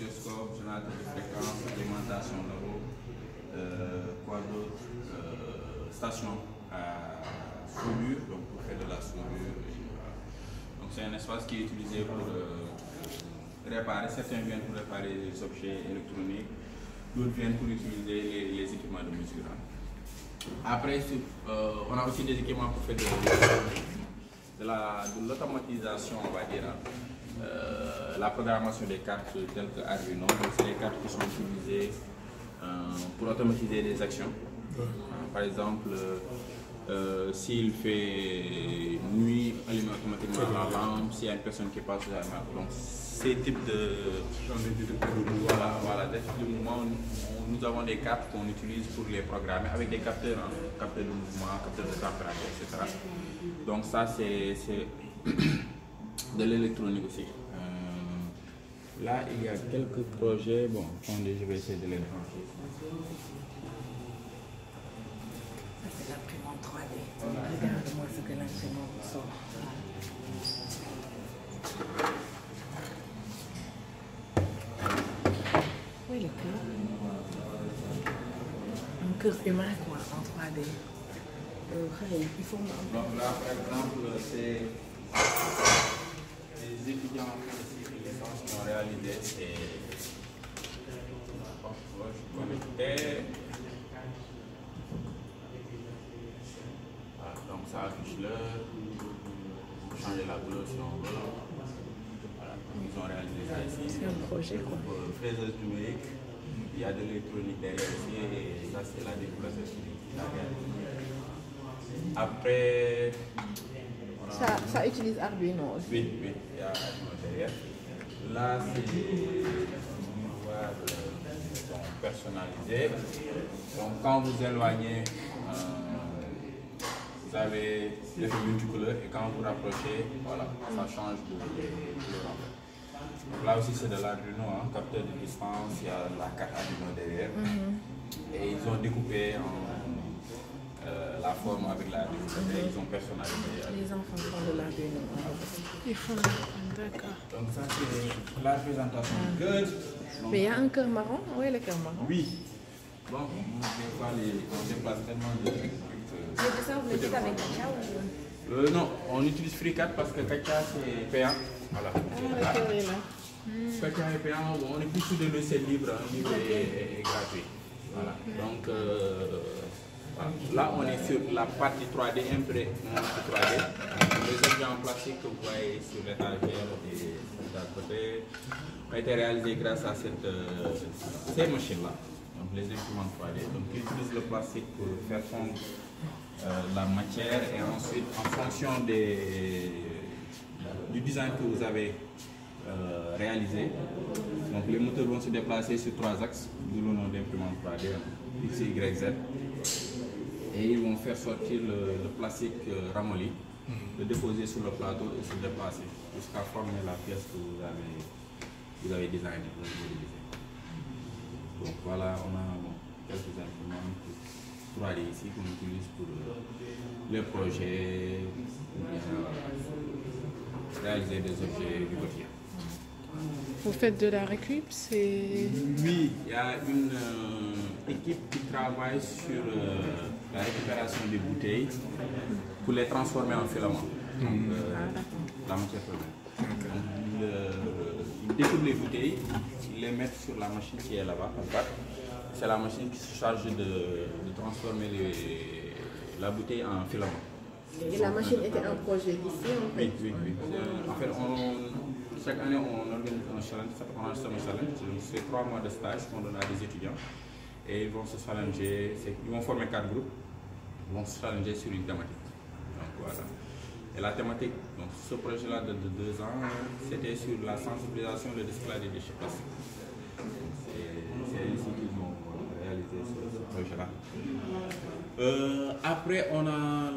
oscilloscope, générateur de fréquence, alimentation de l'eau, quoi d'autre, station à soudure, donc pour faire de la soudure. Donc c'est un espace qui est utilisé pour réparer, certains viennent pour réparer les objets électroniques, d'autres viennent pour utiliser les équipements de mesure. Après, on a aussi des équipements pour faire de l'automatisation, on va dire, la programmation des cartes telles que Arduino. C'est les cartes qui sont utilisées pour automatiser des actions. Par exemple, s'il fait nuit, allume automatiquement la lampe, s'il y a une personne qui passe à la lampe. Donc, ces types de mouvement, nous avons des cartes qu'on utilise pour les programmer avec des capteurs, capteurs de mouvement, capteurs de température, etc. Donc ça, c'est de l'électronique aussi. Là, il y a quelques projets. Bon, attendez, je vais essayer de les brancher. C'est l'imprimante 3D. Regarde-moi ce que l'imprimante sort. Oui, le cœur. Un cœur humain, quoi, en 3D. Il faut... Donc là, par exemple, c'est les étudiants en cycle licence qui ont réalisé ces horloges connectées. Voilà, donc ça affiche l'heure, changer la couleur si on veut. Voilà, ils ont réalisé ça ici. C'est un projet, quoi. Fraiseuse numérique, il y a de l'électronique derrière ici et ça c'est la découverte numérique. Après, ça utilise Arduino aussi. Oui, il y a Arduino derrière. Là, c'est des miroirs personnalisés. Donc, quand vous éloignez, vous avez l'effet multicolore et quand vous rapprochez, voilà, ça change de couleur. Donc, là aussi, c'est de l'Arduino, capteur de distance, il y a la carte Arduino derrière. Et ils ont découpé la forme avec l'Arduino. Ils ont personnalisé. Les enfants font de l'Arduino. Ils font d'accord. Donc ça c'est la présentation du cœur. Mais il y a un cœur marron. Où est le cœur marron? Oui. Bon, des fois on déplace tellement de trucs. Mais ça, vous le faites avec Katia ou... Non, on utilise FreeCAD parce que Katia c'est payant. Voilà. Ah, le cœur est là. Katia est payant, on est plus sur des logiciels libres, libre et gratuit. Voilà. Donc là on est sur la partie 3D, imprimée 3D. Les objets en plastique que vous voyez sur l'étagère et d'à côté ont été réalisés grâce à ces machines-là. Donc les imprimantes 3D. Donc ils utilisent le plastique pour faire fondre la matière et ensuite en fonction du design que vous avez réalisé. Donc les moteurs vont se déplacer sur 3 axes, d'où le nom d'imprimante 3D, X, Y, Z. Et ils vont faire sortir le plastique ramolli, le déposer sur le plateau et se déplacer jusqu'à former la pièce que vous avez designée. Donc voilà, on a quelques imprimantes 3D ici qu'on utilise pour les projets, réaliser des objets du quotidien. Vous faites de la récup, c'est... Oui, il y a une équipe qui travaille sur la récupération des bouteilles pour les transformer en filaments. Donc, la matière première. Ils découpent les bouteilles, ils les mettent sur la machine qui est là-bas. C'est la machine qui se charge de transformer la bouteille en filament. Et la machine était un projet d'ici en fait? Oui. En fait, chaque année, on organise un challenge, ça s'appelle un challenge. C'est 3 mois de stage qu'on donne à des étudiants. Et ils vont se challenger, ils vont former 4 groupes, ils vont se challenger sur une thématique. Donc voilà. Et la thématique, donc ce projet-là de 2 ans, c'était sur la sensibilisation et le recyclage des déchets plastiques. C'est ainsi qu'ils ont réalisé ce projet-là. Après, on a